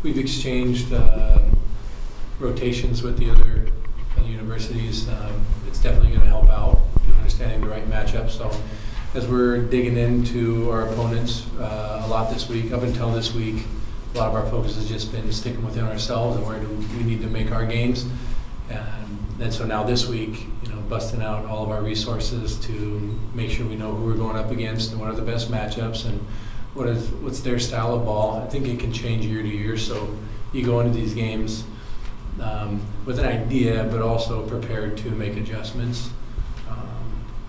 we've exchanged rotations with the other universities. It's definitely going to help out, understanding the right matchup. So as we're digging into our opponents a lot this week, up until this week, a lot of our focus has just been sticking within ourselves and where do we need to make our games. And so now this week, busting out all of our resources to make sure we know who we're going up against and what are the best matchups and what's their style of ball. I think it can change year to year, so you go into these games with an idea, but also prepared to make adjustments.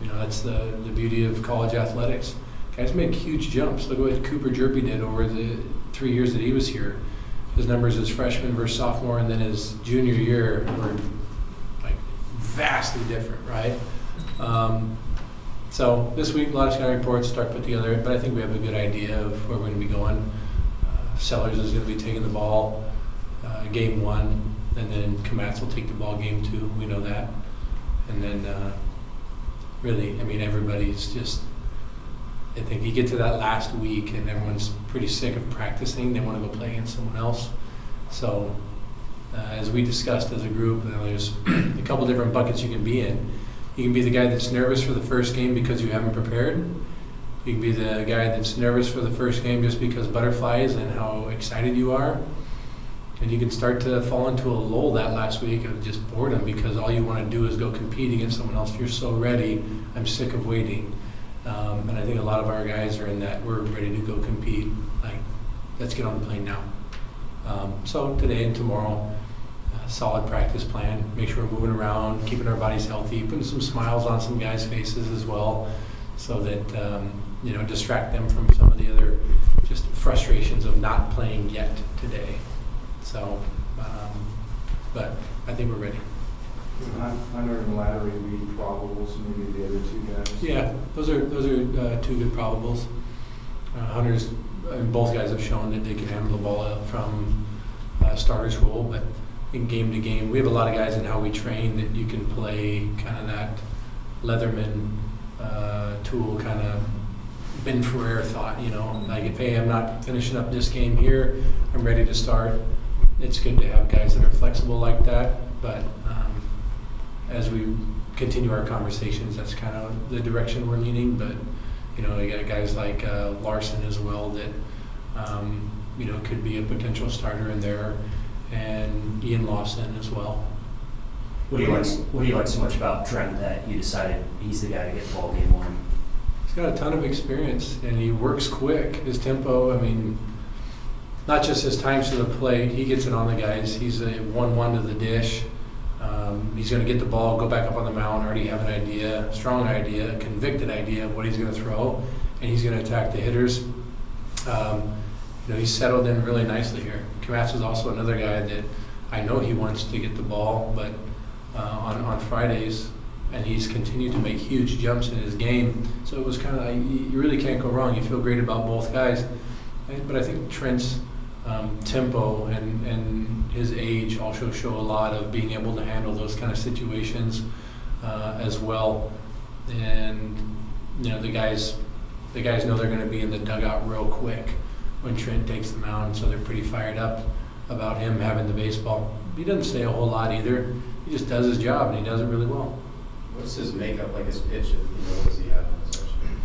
That's the beauty of college athletics. Guys make huge jumps. Look at what Cooper Jerpy did over the 3 years that he was here. His numbers as freshman versus sophomore, and then his junior year were like vastly different, right? So this week, a lot of scouting reports start put together, but I think we have a good idea of where we're going to be going. Sellers is going to be taking the ball game 1, and then Kamatz will take the ball game 2. We know that. And then everybody's just, I think you get to that last week and everyone's pretty sick of practicing. They want to go play against someone else. So as we discussed as a group, there's a couple different buckets you can be in. You can be the guy that's nervous for the first game because you haven't prepared. You can be the guy that's nervous for the first game just because butterflies and how excited you are. And you can start to fall into a lull that last week of just boredom because all you want to do is go compete against someone else. You're so ready. I'm sick of waiting. And I think a lot of our guys are in that we're ready to go compete. Like, let's get on the plane now. So today and tomorrow, solid practice plan. Make sure we're moving around, keeping our bodies healthy, putting some smiles on some guys' faces as well, so that distract them from some of the other just frustrations of not playing yet today. So, but I think we're ready. Hunter and Lattery be probables, maybe the other two guys. Yeah, those are two good probables. Hunter's, both guys have shown that they can handle the ball out from starter's role, but in game to game, we have a lot of guys in how we train that you can play kind of that Leatherman tool, kind of Ben Ferrer thought, like if, hey, I'm not finishing up this game here, I'm ready to start. It's good to have guys that are flexible like that, but as we continue our conversations, that's kind of the direction we're leaning. But you got guys like Larson as well that could be a potential starter in there, and Ian Lawson as well. What do you like so much about Trent that you decided he's the guy to get the ball game 1? He's got a ton of experience and he works quick. His tempo, not just his times to the plate, he gets it on the guys. He's a 1-1 to the dish. He's going to get the ball, go back up on the mound, already have an idea, strong idea, a convicted idea of what he's going to throw, and he's going to attack the hitters. He's settled in really nicely here. Kamatz is also another guy that I know he wants to get the ball, but on Fridays, and he's continued to make huge jumps in his game. So it was kind of, you really can't go wrong. You feel great about both guys. But I think Trent's tempo and his age also show a lot of being able to handle those kind of situations as well. And the guys know they're going to be in the dugout real quick when Trent takes the mound, so they're pretty fired up about him having the baseball. He doesn't say a whole lot either. He just does his job, and he does it really well. What's his makeup, like his pitch? What does he have in his section?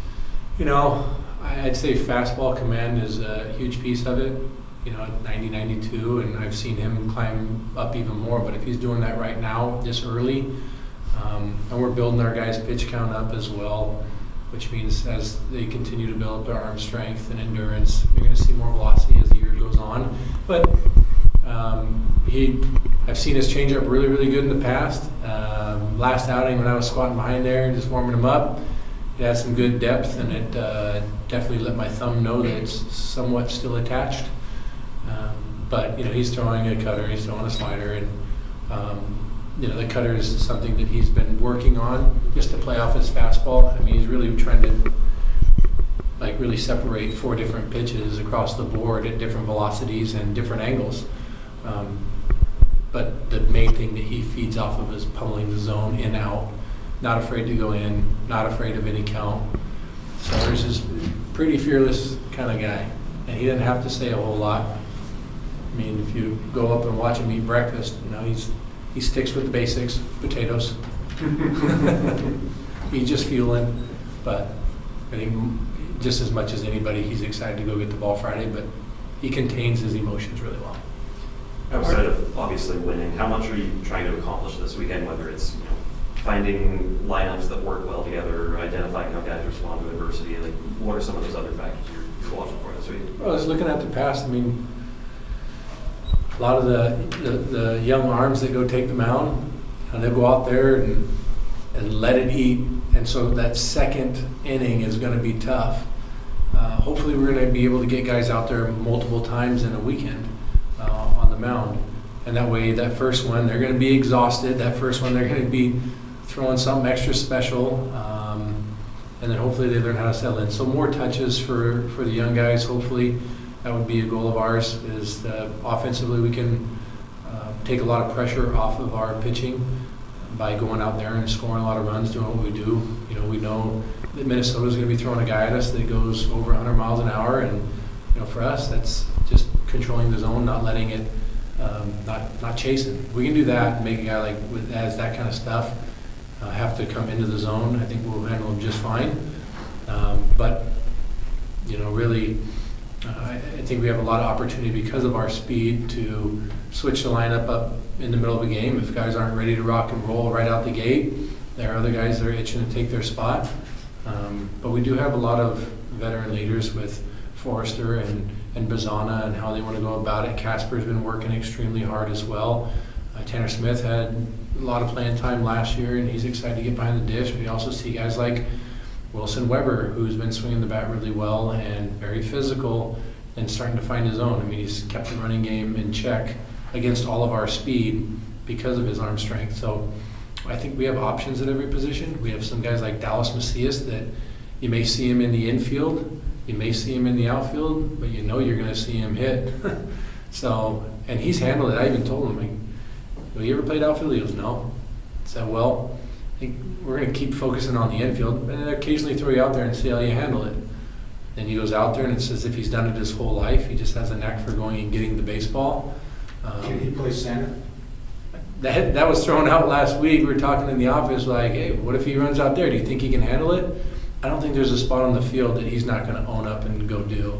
I'd say fastball command is a huge piece of it, at 90, 92, and I've seen him climb up even more. But if he's doing that right now, this early, and we're building our guys' pitch count up as well, which means as they continue to build their arm strength and endurance, you're going to see more velocity as the year goes on. But I've seen his changeup really, really good in the past. Last outing when I was squatting behind there, just warming him up, it had some good depth, and it definitely let my thumb know that it's somewhat still attached. But he's throwing a cutter, he's throwing a slider, and the cutter is something that he's been working on just to play off his fastball. He's really trying to really separate 4 different pitches across the board at different velocities and different angles. But the main thing that he feeds off of is pummeling the zone in out, not afraid to go in, not afraid of any count. Sellers is pretty fearless kind of guy, and he doesn't have to say a whole lot. I mean, if you go up and watch him eat breakfast, you know, he sticks with the basics, potatoes. He's just fueling, but I think just as much as anybody, he's excited to go get the ball Friday, but he contains his emotions really well. Outside of obviously winning, how much are you trying to accomplish this weekend, whether it's, you know, finding lineups that work well together, identifying how guys respond to adversity, like what are some of those other factors you're watching for this week? Well, I was looking at the past, I mean, a lot of the young arms that go take the mound, and they'll go out there and let it eat, and so that second inning is going to be tough. Hopefully we're going to be able to get guys out there multiple times in a weekend on the mound, and that way that first one they're going to be exhausted, that first one they're going to be throwing something extra special, and then hopefully they learn how to settle in. So more touches for the young guys. Hopefully that would be a goal of ours, is offensively we can take a lot of pressure off of our pitching by going out there and scoring a lot of runs, doing what we do. You know, we know that Minnesota's going to be throwing a guy at us that goes over 100 miles an hour, and you know, for us that's just controlling the zone, not letting it, not chasing. We can do that and make a guy like that has that kind of stuff have to come into the zone. I think we'll handle him just fine. But you know, really, I think we have a lot of opportunity because of our speed to switch the lineup up in the middle of a game. If guys aren't ready to rock and roll right out the gate, there are other guys that are itching to take their spot. But we do have a lot of veteran leaders with Forrester and Bazana and how they want to go about it. Casper's been working extremely hard as well. Tanner Smith had a lot of playing time last year, and he's excited to get behind the dish. We also see guys like Wilson Weber, who's been swinging the bat really well and very physical and starting to find his own. I mean, he's kept the running game in check against all of our speed because of his arm strength. So I think we have options at every position. We have some guys like Dallas Macias that you may see him in the infield, you may see him in the outfield, but you know you're going to see him hit. So, and he's handled it. I even told him, like, "Well, you ever played outfield?" He goes, "No." I said, "Well, I think we're going to keep focusing on the infield, and then occasionally throw you out there and see how you handle it." Then he goes out there, and it's as if he's done it his whole life. He just has a knack for going and getting the baseball. Can he play center? That was thrown out last week. We were talking in the office like, hey, what if he runs out there? Do you think he can handle it? I don't think there's a spot on the field that he's not going to own up and go do.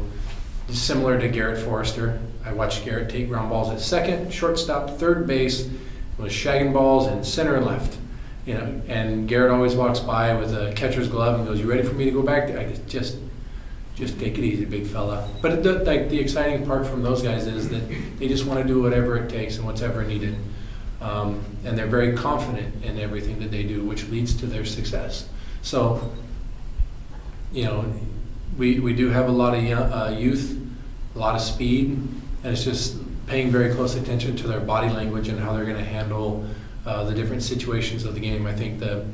It's similar to Garrett Forrester. I watched Garrett take ground balls at second, shortstop, third base, was shagging balls in center and left. You know, and Garrett always walks by with a catcher's glove and goes, "You ready for me to go back there?" I just take it easy, big fella. But the exciting part from those guys is that they just want to do whatever it takes and whatever needed. And they're very confident in everything that they do, which leads to their success. So, you know, we do have a lot of youth, a lot of speed, and it's just paying very close attention to their body language and how they're going to handle the different situations of the game. I think the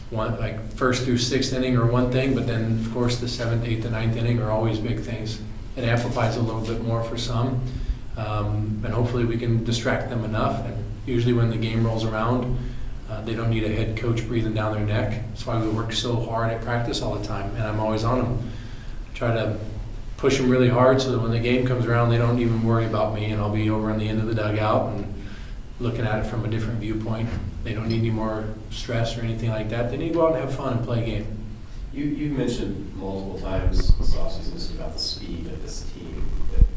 one, like first through sixth inning are one thing, but then of course the seventh, eighth, and ninth inning are always big things. It amplifies a little bit more for some, and hopefully we can distract them enough. And usually when the game rolls around, they don't need a head coach breathing down their neck. That's why we work so hard at practice all the time, and I'm always on them. Try to push them really hard so that when the game comes around, they don't even worry about me, and I'll be over on the end of the dugout and looking at it from a different viewpoint. They don't need any more stress or anything like that. They need to go out and have fun and play a game. You mentioned multiple times this offseason just about the speed of this team.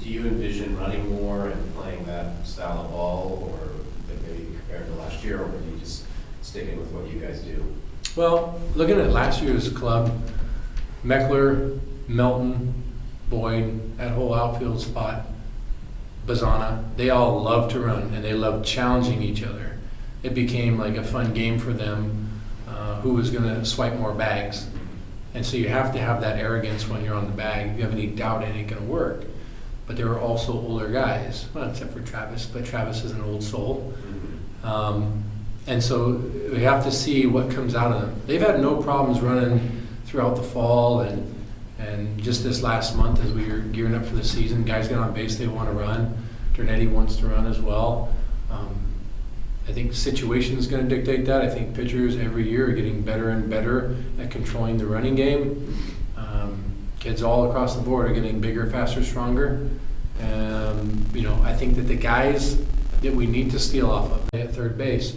Do you envision running more and playing that style of ball, or maybe compared to last year, or are you just sticking with what you guys do? Well, looking at last year's club, Meckler, Melton, Boyd, that whole outfield spot, Bazana, they all love to run and they love challenging each other. It became like a fun game for them, who was going to swipe more bags. And so you have to have that arrogance when you're on the bag. If you have any doubt, it ain't going to work. But there were also older guys, well, except for Travis, but Travis is an old soul. And so we have to see what comes out of them. They've had no problems running throughout the fall and just this last month as we were gearing up for the season. Guys get on base, they want to run. Dernetti wants to run as well. I think situation is going to dictate that. I think pitchers every year are getting better and better at controlling the running game. Kids all across the board are getting bigger, faster, stronger. I think that the guys that we need to steal off of at third base,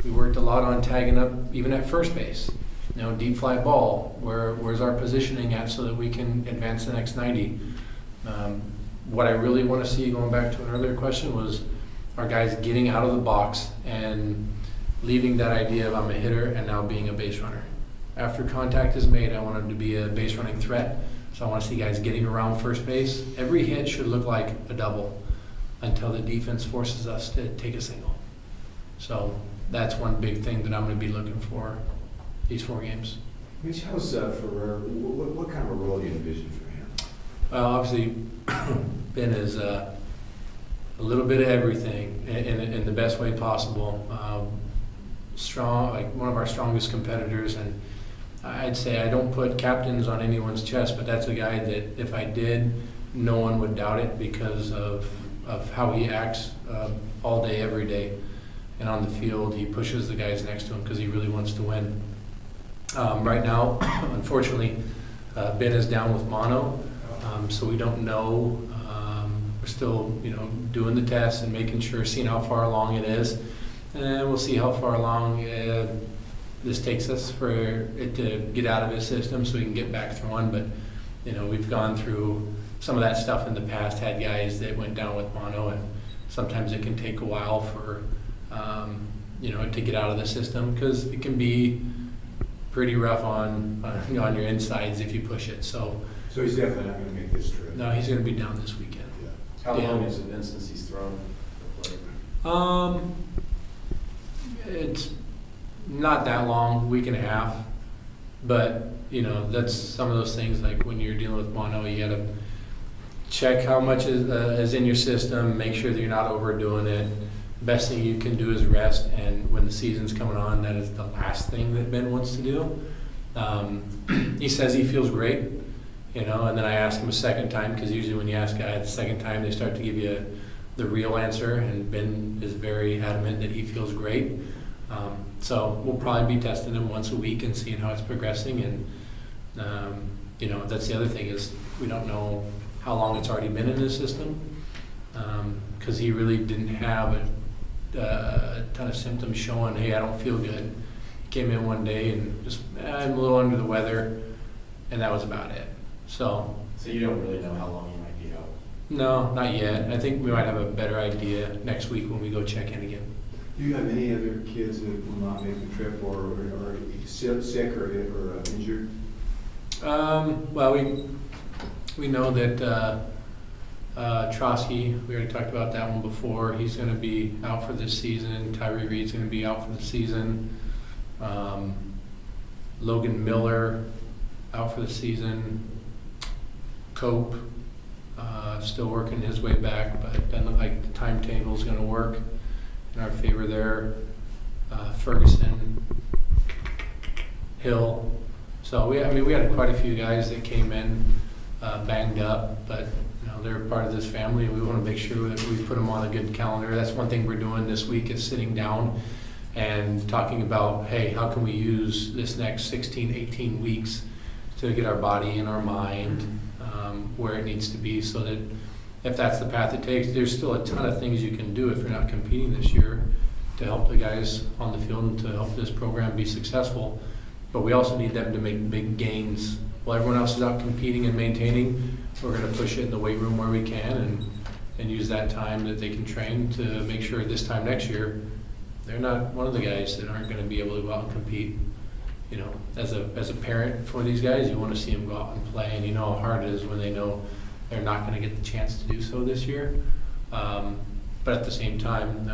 we worked a lot on tagging up even at first base. Deep fly ball, where's our positioning at so that we can advance the next 90. What I really want to see, going back to an earlier question, was our guys getting out of the box and leaving that idea of I'm a hitter and now being a base runner. After contact is made, I want them to be a base running threat. So I want to see guys getting around first base. Every hit should look like a double until the defense forces us to take a single. So that's one big thing that I'm going to be looking for these 4 games. Mitch, how's Ferrer, what kind of a role do you envision for him? Well, obviously, Ben is a little bit of everything in the best way possible. Strong, like one of our strongest competitors, and I'd say I don't put captains on anyone's chest, but that's a guy that if I did, no one would doubt it because of how he acts all day, every day. And on the field, he pushes the guys next to him because he really wants to win. Right now, unfortunately, Ben is down with mono, so we don't know. We're still, doing the tests and making sure, seeing how far along it is. And we'll see how far along this takes us for it to get out of his system so we can get back throwing. But, we've gone through some of that stuff in the past, had guys that went down with mono, and sometimes it can take a while for, to get out of the system because it can be pretty rough on your insides if you push it. So he's definitely not going to make this trip. No, he's going to be down this weekend. Yeah. How Yeah. long has it been since he's thrown? It's not that long, week and a half, but that's some of those things like when you're dealing with mono, you gotta check how much is in your system, make sure that you're not overdoing it. The best thing you can do is rest, and when the season's coming on, that is the last thing that Ben wants to do. He says he feels great, and then I ask him a second time, because usually when you ask guys the second time, they start to give you the real answer, and Ben is very adamant that he feels great. So we'll probably be testing him once a week and seeing how it's progressing, and that's the other thing is we don't know how long it's already been in his system, because he really didn't have a ton of symptoms showing, hey, I don't feel good. He came in one day and just, I'm a little under the weather, and that was about it. So you don't really know how long he might be out? No, not yet. I think we might have a better idea next week when we go check in again. Do you have any other kids that will not make the trip or are sick or injured? Well, we know that Trotsky, we already talked about that one before. He's going to be out for this season. Tyree Reed's going to be out for the season. Logan Miller out for the season. Cope still working his way back, but it doesn't look like the timetable is going to work in our favor there. Ferguson, Hill. So we had quite a few guys that came in banged up, but they're part of this family. We want to make sure that we put them on a good calendar. That's one thing we're doing this week is sitting down and talking about, hey, how can we use this next 16, 18 weeks to get our body and our mind where it needs to be, so that if that's the path it takes, there's still a ton of things you can do if you're not competing this year to help the guys on the field and to help this program be successful. But we also need them to make big gains. While everyone else is out competing and maintaining, we're going to push it in the weight room where we can and use that time that they can train to make sure this time next year they're not one of the guys that aren't going to be able to go out and compete. As a parent for these guys, you want to see them go out and play, and you know how hard it is when they know they're not going to get the chance to do so this year. But at the same time,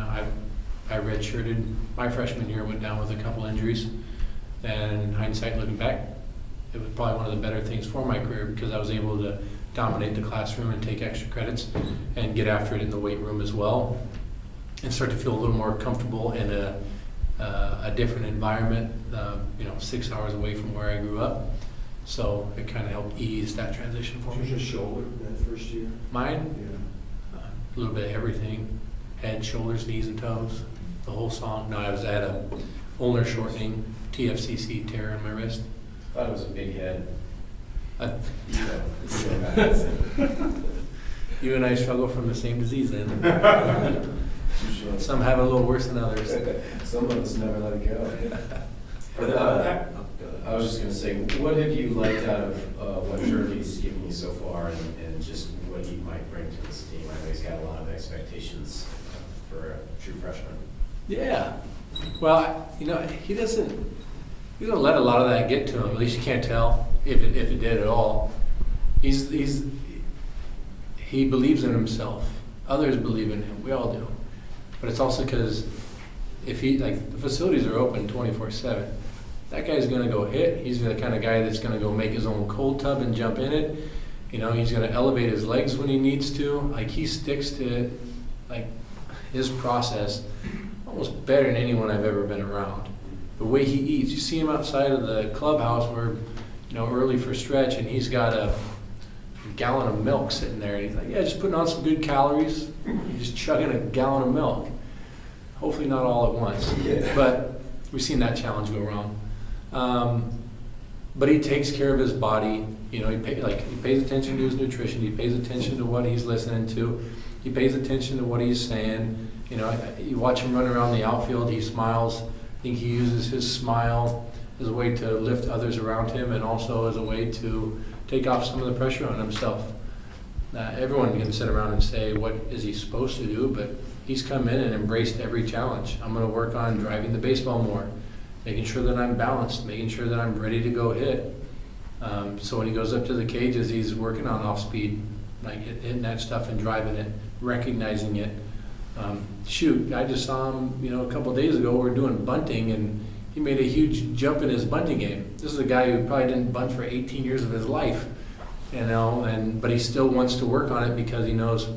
I redshirted my freshman year, went down with a couple injuries, and in hindsight, looking back, it was probably one of the better things for my career because I was able to dominate the classroom and take extra credits and get after it in the weight room as well and start to feel a little more comfortable in a different environment, 6 hours away from where I grew up. So it kind of helped ease that transition for Was me. your shoulder that first year? Mine, Yeah. a little bit of everything. Head, shoulders, knees, and toes. The whole song. No, I was at a ulnar shortening TFCC tear in my wrist. I thought it was a big head. I You and I struggle from the same disease then. Some have it a little worse than others. Some of us never let it go. Are there- I was just gonna say, what have you liked out of what Jerky's given you so far and just what he might bring to this team? I know he's got a lot of expectations for a true freshman. Yeah. Well, he doesn't let a lot of that get to him. At least you can't tell if it did at all. He believes in himself. Others believe in him. We all do. But it's also because the facilities are open 24/7. That guy's going to go hit. He's the kind of guy that's going to go make his own cold tub and jump in it. He's going to elevate his legs when he needs to. Like, he sticks to his process almost better than anyone I've ever been around. The way he eats, you see him outside of the clubhouse where, early for stretch, and he's got a gallon of milk sitting there. And he's like, yeah, just putting on some good calories. He's just chugging a gallon of milk. Hopefully not all at once. Yeah. But we've seen that challenge go wrong. But he takes care of his body. He pays attention to his nutrition. He pays attention to what he's listening to. He pays attention to what he's saying. You watch him run around the outfield. He smiles. I think he uses his smile as a way to lift others around him, and also as a way to take off some of the pressure on himself. Everyone can sit around and say, what is he supposed to do? But he's come in and embraced every challenge. I'm going to work on driving the baseball more, making sure that I'm balanced, making sure that I'm ready to go hit. So when he goes up to the cages, he's working on off speed, hitting that stuff and driving it, recognizing it. I just saw him, a couple days ago. We were doing bunting, and he made a huge jump in his bunting game. This is a guy who probably didn't bunt for 18 years of his life, but he still wants to work on it because he knows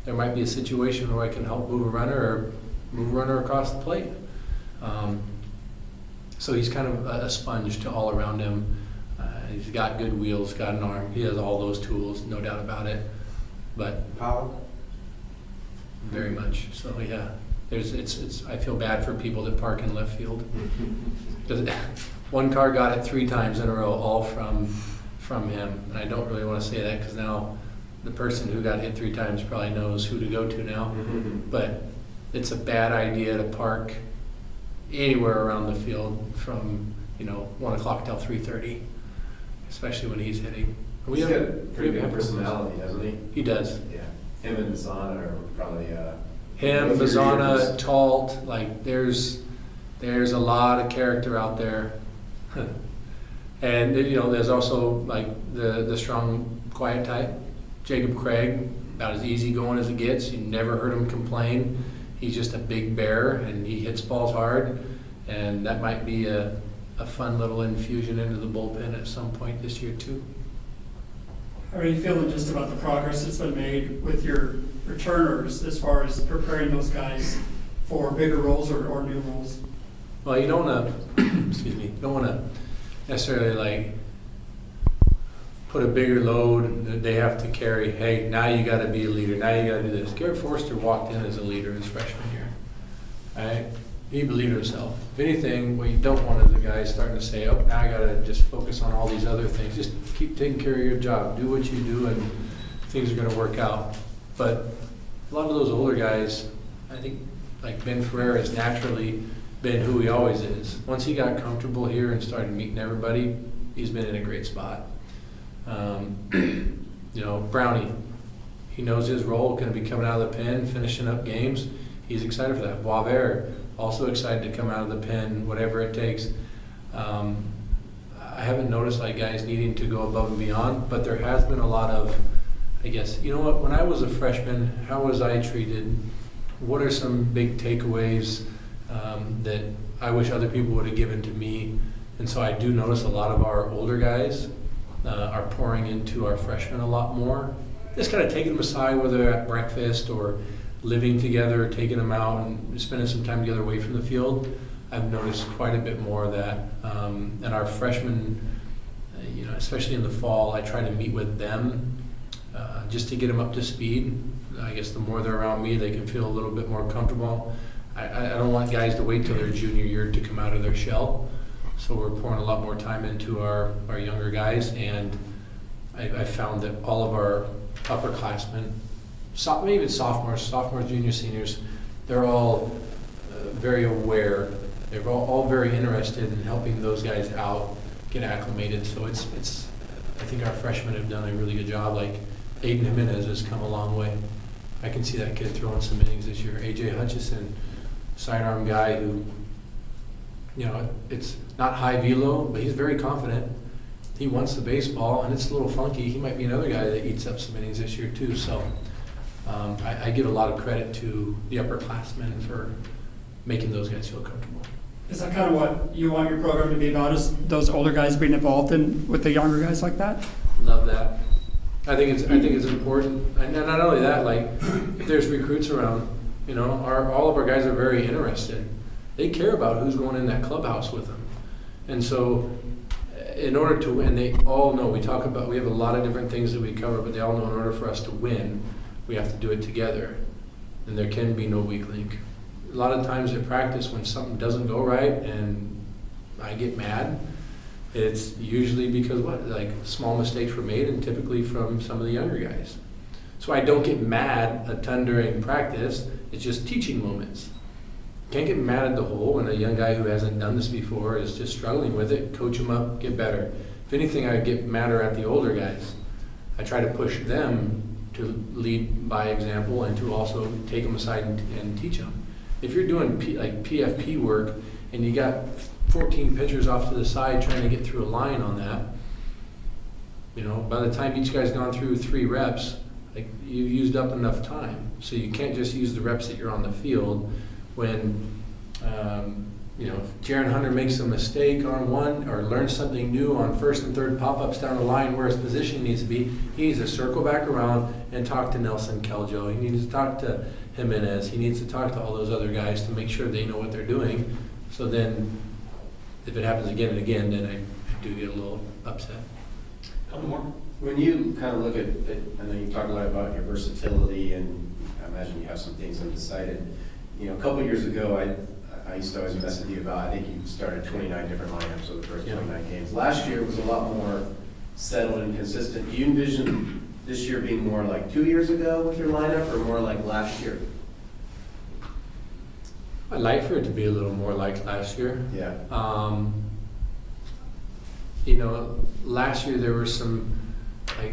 there might be a situation where I can help move a runner across the plate. So he's kind of a sponge to all around him. He's got good wheels, got an arm. He has all those tools, no doubt about it. But Power? very much. So yeah, I feel bad for people that park in left field. One car got it 3 times in a row, all from him. And I don't really want to say that because now the person who got hit 3 times probably knows who to go to now. But it's a bad idea to park anywhere around the field from 1 o'clock till 3:30, especially when he's hitting. He's got a pretty good personality, doesn't he? He does. Yeah. Him and Zana are probably Him, Bazana, Talt, there's a lot of character out there. And there's also the strong, quiet type. Jacob Craig, about as easygoing as it gets. You never heard him complain. He's just a big bear, and he hits balls hard. And that might be a fun little infusion into the bullpen at some point this year too. How are you feeling just about the progress that's been made with your returners as far as preparing those guys for bigger roles or new roles? Well, you don't want to necessarily put a bigger load that they have to carry. Hey, now you got to be a leader. Now you got to do this. Garrett Forster walked in as a leader his freshman year. Right? He believed in himself. If anything, what you don't want is a guy starting to say, oh, now I got to just focus on all these other things. Just keep taking care of your job. Do what you do, and things are going to work out. But a lot of those older guys, I think, like Ben Ferrer, has naturally been who he always is. Once he got comfortable here and started meeting everybody, he's been in a great spot. Brownie, he knows his role, going to be coming out of the pen, finishing up games. He's excited for that. Boisvert, also excited to come out of the pen, whatever it takes. I haven't noticed guys needing to go above and beyond, but there has been a lot of, when I was a freshman, how was I treated? What are some big takeaways that I wish other people would have given to me? And so I do notice a lot of our older guys are pouring into our freshmen a lot more. Just kind of taking them aside, whether they're at breakfast or living together, taking them out and spending some time together away from the field. I've noticed quite a bit more of that. And our freshmen, especially in the fall, I try to meet with them just to get them up to speed. I guess the more they're around me, they can feel a little bit more comfortable. I don't want guys to wait till their junior year to come out of their shell. So we're pouring a lot more time into our younger guys, and I found that all of our upperclassmen maybe it's sophomores, junior, seniors, they're all very aware. They're all very interested in helping those guys out, get acclimated. So it's. I think our freshmen have done a really good job. Like Aiden Jimenez has come a long way. I can see that kid throwing some innings this year. AJ Hutchison, sidearm guy who, you know, it's not high velo, but he's very confident. He wants the baseball, and it's a little funky. He might be another guy that eats up some innings this year too. So I give a lot of credit to the upperclassmen for making those guys feel comfortable. Is that kind of what you want your program to be about, is those older guys being involved in with the younger guys like that? Love that. I think it's important. And not only that, like if there's recruits around, you know, all of our guys are very interested. They care about who's going in that clubhouse with them. And so in order to win, they all know, we have a lot of different things that we cover, but they all know in order for us to win, we have to do it together. And there can be no weak link. A lot of times at practice when something doesn't go right and I get mad, it's usually because small mistakes were made, and typically from some of the younger guys. So I don't get mad a ton during practice, it's just teaching moments. Can't get mad at the whole when a young guy who hasn't done this before is just struggling with it. Coach him up, get better. If anything, I get madder at the older guys. I try to push them to lead by example and to also take them aside and teach them. If you're doing PFP work and you got 14 pitchers off to the side trying to get through a line on that, you know, by the time each guy's gone through 3 reps, like you've used up enough time. So you can't just use the reps that you're on the field. When you know, if Jaron Hunter makes a mistake on one or learns something new on first and third pop-ups down the line where his position needs to be, he needs to circle back around and talk to Nelson Keljo. He needs to talk to Jimenez. He needs to talk to all those other guys to make sure they know what they're doing. So then, if it happens again and again, then I do get a little upset. Couple more. When you kind of look at, I know you talked a lot about your versatility, and I imagine you have some things undecided. You know, a couple years ago, I used to always mess with you about, I think you started 29 different lineups over the first 29 games. Last year was a lot more settled and consistent. Do you envision this year being more like 2 years ago with your lineup, or more like last year? I'd like for it to be a little more like last year. Yeah. You know, last year there were some,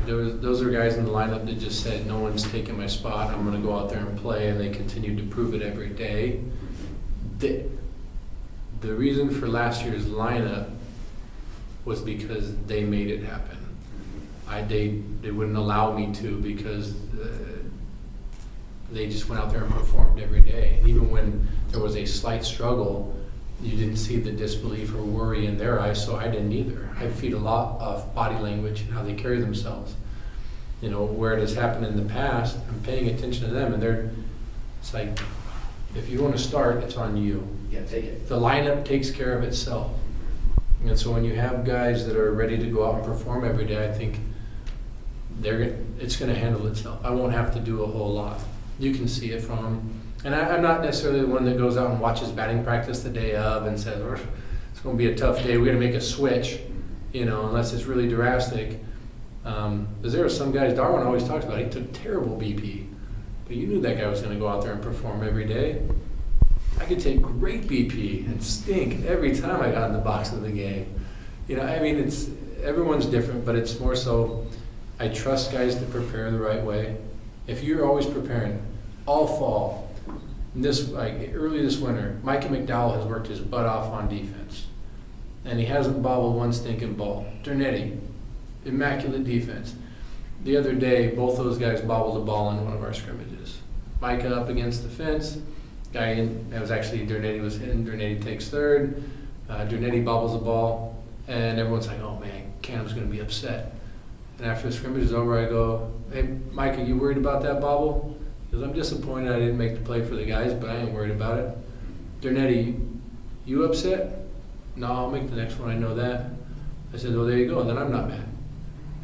those are guys in the lineup that just said, no one's taking my spot, I'm going to go out there and play, and they continued to prove it every day. The reason for last year's lineup was because they made it happen. They wouldn't allow me to, because they just went out there and performed every day. And even when there was a slight struggle, you didn't see the disbelief or worry in their eyes, so I didn't either. I feed a lot of body language and how they carry themselves. You know, where it has happened in the past, I'm paying attention to them, and it's like, if you want to start, it's on you. Yeah, take it. The lineup takes care of itself. And so when you have guys that are ready to go out and perform every day, I think it's going to handle itself. I won't have to do a whole lot. You can see it from them. And I'm not necessarily the one that goes out and watches batting practice the day of and says, it's going to be a tough day, we're going to make a switch, you know, unless it's really drastic. Because there are some guys, Darwin always talks about, he took terrible BP. But you knew that guy was going to go out there and perform every day. I could take great BP and stink every time I got in the box of the game. You know, I mean, everyone's different, but it's more so I trust guys to prepare the right way. If you're always preparing all fall, early this winter, Micah McDowell has worked his butt off on defense, and he hasn't bobbled one stinking ball. Dernetti, immaculate defense. The other day, both those guys bobbled a ball in one of our scrimmages. Micah up against the fence. That was actually Dernetti was hitting. Dernetti takes third. Dernetti bobbles the ball, and everyone's like, "Oh man, Cam's going to be upset." And after the scrimmage is over, I go, "Hey, Micah, you worried about that bobble?" He goes, "I'm disappointed I didn't make the play for the guys, but I ain't worried about it." Dernetti, you upset? No, I'll make the next one. I know that. I said, "Well, there you go. Then I'm not mad."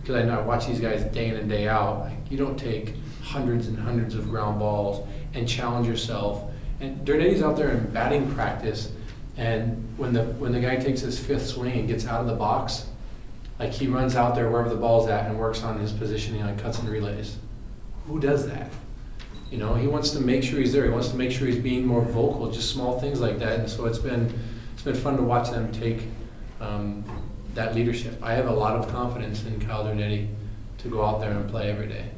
Because I watch these guys day in and day out. Like, you don't take hundreds and hundreds of ground balls and challenge yourself. And Dernetti's out there in batting practice, and when the guy takes his 5th swing and gets out of the box, like he runs out there wherever the ball's at and works on his positioning on cuts and relays. Who does that? You know, he wants to make sure he's there. He wants to make sure he's being more vocal, just small things like that. And so it's been fun to watch them take that leadership. I have a lot of confidence in Kyle Dernetti to go out there and play every day.